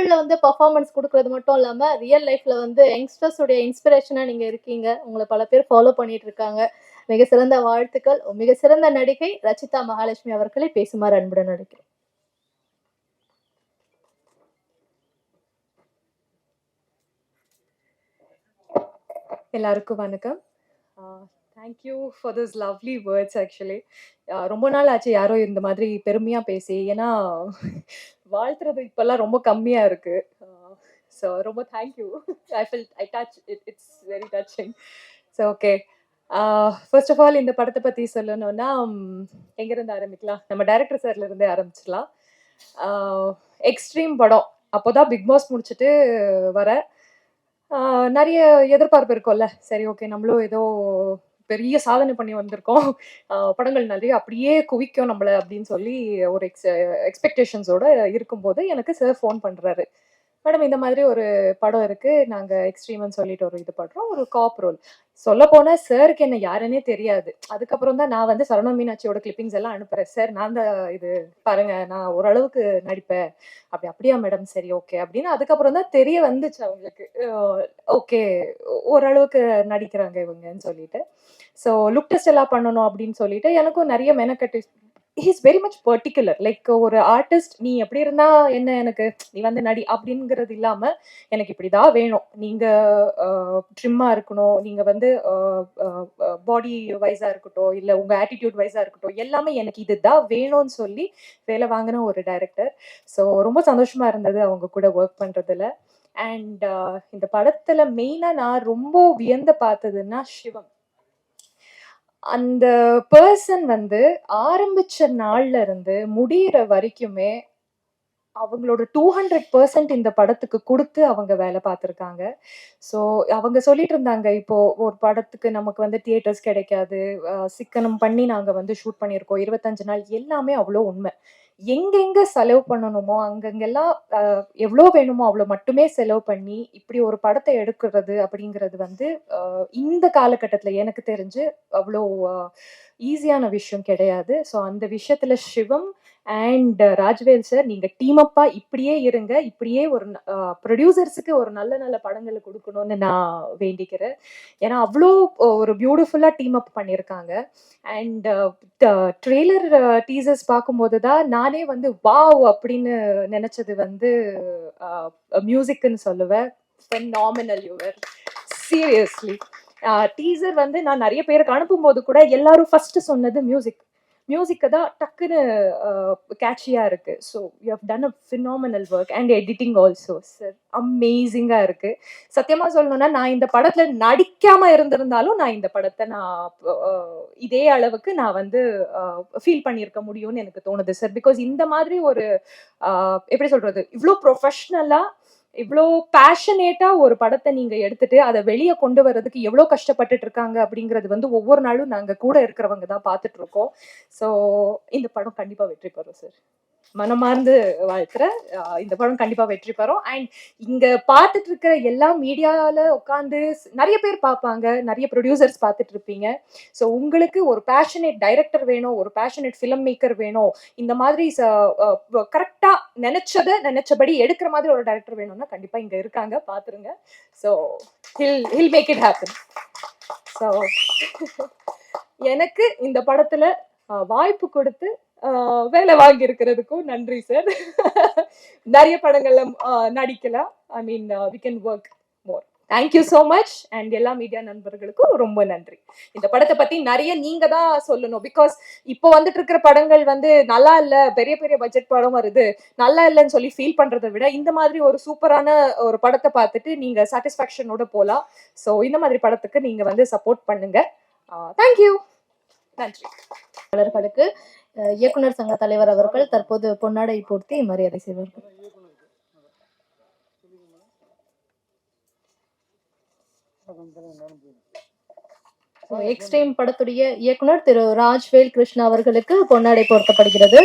திரையில வந்து பெர்ஃபார்மன்ஸ் குடுக்குறது மட்டும் இல்லாம, ரியல் லைஃப்ல வந்து யங்ஸ்டர்ஸ் உடைய இன்ஸ்பிரேஷனா நீங்க இருக்கீங்க. உங்கள பல பேர் ஃபாலோ பண்ணிட்டு இருக்காங்க. மிக சிறந்த வாழ்த்துக்கள். மிக சிறந்த நடிகை ரச்சிதா மகாலட்சுமி அவர்களை பேசுமாறு அன்புடன் அழைக்கிறேன். எல்லாருக்கும் வணக்கம். Thank you for this lovely words actually. ரொம்ப நாள் ஆச்சு யாரோ இந்த மாதிரி பெருமையா பேசி. ஏன்னா வாழ்த்துறது இப்பல்லாம் ரொம்ப கம்மியா இருக்கு. ஸோ ரொம்ப thank you. I touch it's very touching. So okay, first of all இந்த படத்தை பத்தி சொல்லணும்னா எங்கிருந்து ஆரம்பிக்கலாம்? நம்ம டைரக்டர் சார்ல இருந்தே ஆரம்பிச்சிடலாம். எக்ஸ்ட்ரீம் படம் அப்போதான் பிக் பாஸ் முடிச்சுட்டு வர நிறைய எதிர்பார்ப்பு இருக்கும்ல. சரி, ஓகே, நம்மளும் ஏதோ பெரிய சாதனை பண்ணி வந்திருக்கோம், படங்கள் நிறைய அப்படியே குவிக்கும் நம்மள அப்படின்னு சொல்லி ஒரு எக்ஸ்பெக்டேஷன்ஸோட இருக்கும்போது எனக்கு சார் ஃபோன் பண்றாரு. மேடம், இந்த மாதிரி ஒரு படம் இருக்கு, நாங்க எக்ஸ்ட்ரீம்னு சொல்லிட்டு ஒரு இது பண்றோம், ஒரு காப் ரோல். சொல்ல போனா சாருக்கு என்ன யாருன்னே தெரியாது. அதுக்கப்புறம் தான் நான் வந்து சரவண மீனாட்சியோட கிளிப்பிங்ஸ் எல்லாம் அனுப்புறேன். சார், நான் தான் இது பாருங்க, நான் ஓரளவுக்கு நடிப்பேன். அப்படியா மேடம், சரி ஓகே அப்படின்னு அதுக்கப்புறம் தான் தெரிய வந்துச்சு அவங்களுக்கு. ஓகே, ஓரளவுக்கு நடிக்கிறாங்க இவங்கன்னு சொல்லிட்டு. ஸோ லுக் டெஸ்ட் எல்லாம் பண்ணணும் அப்படின்னு சொல்லிட்டு எனக்கும் நிறைய மெனக்கட்டு. He's very much particular. Like ஒரு ஆர்டிஸ்ட், நீ எப்படி இருந்தா என்ன, எனக்கு நீ வந்து நடி அப்படிங்கிறது இல்லாம எனக்கு இப்படிதான் வேணும், நீங்க ட்ரிம்மா இருக்கணும், நீங்க வந்து பாடி வைஸா இருக்கட்டும், இல்ல உங்க ஆட்டிடியூட் வைஸா இருக்கட்டும், எல்லாமே எனக்கு இதுதான் வேணும்னு சொல்லி வேலை வாங்கின ஒரு டைரக்டர். ஸோ ரொம்ப சந்தோஷமா இருந்தது அவங்க கூட ஒர்க் பண்றதுல. அண்ட் இந்த படத்துல மெயினா நான் ரொம்ப வியந்து பார்த்ததுன்னா சிவம். அந்த பர்சன் வந்து ஆரம்பிச்ச நாள்ல இருந்து முடியிற வரைக்குமே அவங்களோட 200% இந்த படத்துக்கு கொடுத்து அவங்க வேலை பார்த்துருக்காங்க. ஸோ அவங்க சொல்லிட்டு இருந்தாங்க, இப்போ ஒரு படத்துக்கு நமக்கு வந்து தியேட்டர்ஸ் கிடைக்காது, சிக்கனம் பண்ணி நாங்க வந்து ஷூட் பண்ணியிருக்கோம் 25 நாள். எல்லாமே அவ்வளோ உண்மை. எங்கெங்க செலவு பண்ணணுமோ அங்கங்கெல்லாம் எவ்வளோ வேணுமோ அவ்வளோ மட்டுமே செலவு பண்ணி இப்படி ஒரு படத்தை எடுக்கிறது அப்படிங்கிறது வந்து இந்த காலகட்டத்தில் எனக்கு தெரிஞ்சு அவ்வளோ ஈஸியான விஷயம் கிடையாது. ஸோ அந்த விஷயத்துல சிவம் அண்ட் ராஜ்வேல் சார், நீங்க டீம் அப்பா இப்படியே இருங்க, இப்படியே ஒரு ப்ரொடியூசர்ஸுக்கு ஒரு நல்ல நல்ல படங்களை கொடுக்கணும்னு நான் வேண்டிக்கிறேன். ஏன்னா அவ்வளோ ஒரு பியூட்டிஃபுல்லா டீம் அப் பண்ணியிருக்காங்க. அண்ட் ட்ரெய்லர் டீசர்ஸ் பார்க்கும்போது தான் நானே வந்து வாவ் அப்படின்னு நினைச்சது வந்து மியூசிக்னு சொல்லுவேன். phenomenal you were, seriously. Teaser வந்து நான் நிறைய பேருக்கு அனுப்பும்போது கூட எல்லாரும் ஃபர்ஸ்ட் சொன்னது மியூசிக்கு தான் டக்குன்னு கேட்சியா இருக்கு. So you have done a phenomenal work and editing also sir, அமேசிங்கா இருக்கு. சத்தியமா சொல்லணும்னா நான் இந்த படத்துல நடிக்காம இருந்திருந்தாலும் நான் இந்த படத்தை இதே அளவுக்கு நான் வந்து ஃபீல் பண்ணியிருக்க முடியும்னு எனக்கு தோணுது சார். பிகாஸ் இந்த மாதிரி ஒரு எப்படி சொல்றது, இவ்வளோ ப்ரொஃபஷ்னலா இவ்வளோ பேஷனேட்டா ஒரு படத்தை நீங்க எடுத்துட்டு அதை வெளியே கொண்டு வர்றதுக்கு எவ்வளோ கஷ்டப்பட்டுட்டு இருக்காங்க அப்படிங்கிறது வந்து ஒவ்வொரு நாளும் நாங்க கூட இருக்கிறவங்க தான் பார்த்துட்டு இருக்கோம். ஸோ இந்த படம் கண்டிப்பா வெற்றி பெறும் சார். மனமார்ந்து வாழ்த்துறேன். இந்த படம் கண்டிப்பா வெற்றி பெறும். அண்ட் இங்க பார்த்துட்டு இருக்கிற எல்லா மீடியால உட்காந்து நிறைய பேர் பார்ப்பாங்க, நிறைய ப்ரொடியூசர்ஸ் பார்த்துட்டு இருப்பீங்க. ஸோ உங்களுக்கு ஒரு பேஷனேட் டைரக்டர் வேணும், ஒரு பேஷனேட் ஃபிலிம் மேக்கர் வேணும், இந்த மாதிரி கரெக்டா நினைச்சபடி எடுக்கிற மாதிரி ஒரு டைரக்டர் வேணும்னா கண்டிப்பா இங்க இருக்காங்க, பாத்துருங்க. So he'll make it happen. So எனக்கு இந்த படத்துல வாய்ப்பு கொடுத்து வேலை வாங்கி இருக்கிறதுக்கும் நன்றி சார். நிறைய படங்கள்ல நடிக்கலாம். I mean we can work more. Thank you so much. And எல்லா மீடியா நண்பர்களுக்கும் ரொம்ப நன்றி. இந்த படத்தை பத்தி நிறைய நீங்க தான் சொல்லணும். பிகாஸ் இப்போ வந்துட்டு இருக்கிற படங்கள் வந்து நல்லா இல்லை, பெரிய பெரிய பட்ஜெட் படம் வருது, நல்லா இல்லைன்னு சொல்லி ஃபீல் பண்றதை விட இந்த மாதிரி ஒரு சூப்பரான ஒரு படத்தை பார்த்துட்டு நீங்க சாட்டிஸ்ஃபேக்ஷனோட போகலாம். ஸோ இந்த மாதிரி படத்துக்கு நீங்க வந்து சப்போர்ட் பண்ணுங்க. தேங்க்யூ. நன்றி. அவர்களுக்கு இயக்குனர் சங்க தலைவர் அவர்கள் தற்போது பொன்னாடை போர்த்தி மரியாதை செய்வார்கள். எக்ஸ்ட்ரீம் படத்துடைய இயக்குனர் திரு ராஜ்வேல் கிருஷ்ணா அவர்களுக்கு பொன்னாடை போர்த்தப்படுகிறது.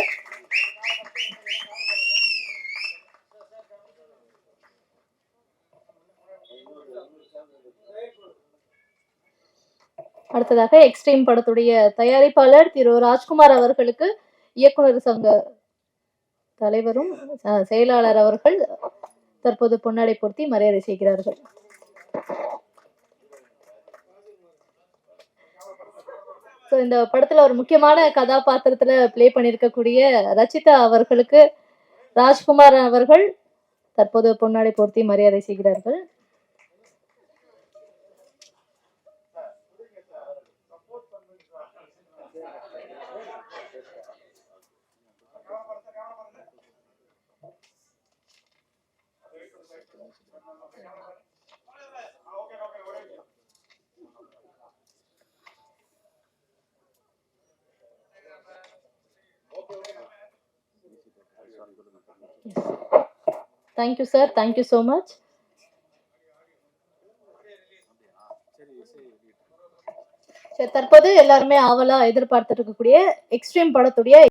அடுத்ததாக எக்ஸ்ட்ரீம் படத்துடைய தயாரிப்பாளர் திரு ராஜ்குமார் அவர்களுக்கு இயக்குனர் சங்க தலைவரும் செயலாளர் அவர்கள் தற்போது பொன்னாடை போர்த்தி மரியாதை செய்கிறார்கள். ஸோ இந்த படத்துல ஒரு முக்கியமான கதாபாத்திரத்துல ப்ளே பண்ணியிருக்கக்கூடிய ரச்சிதா அவர்களுக்கு ராஜ்குமார் அவர்கள் தற்போது பொன்னாடை போர்த்தி மரியாதை செய்கிறார்கள். Thank you sir, thank you so much. சரி, தற்போது எல்லாருமே ஆவலா எதிர்பார்த்துட்டு இருக்கக்கூடிய எக்ஸ்ட்ரீம் படத்துடைய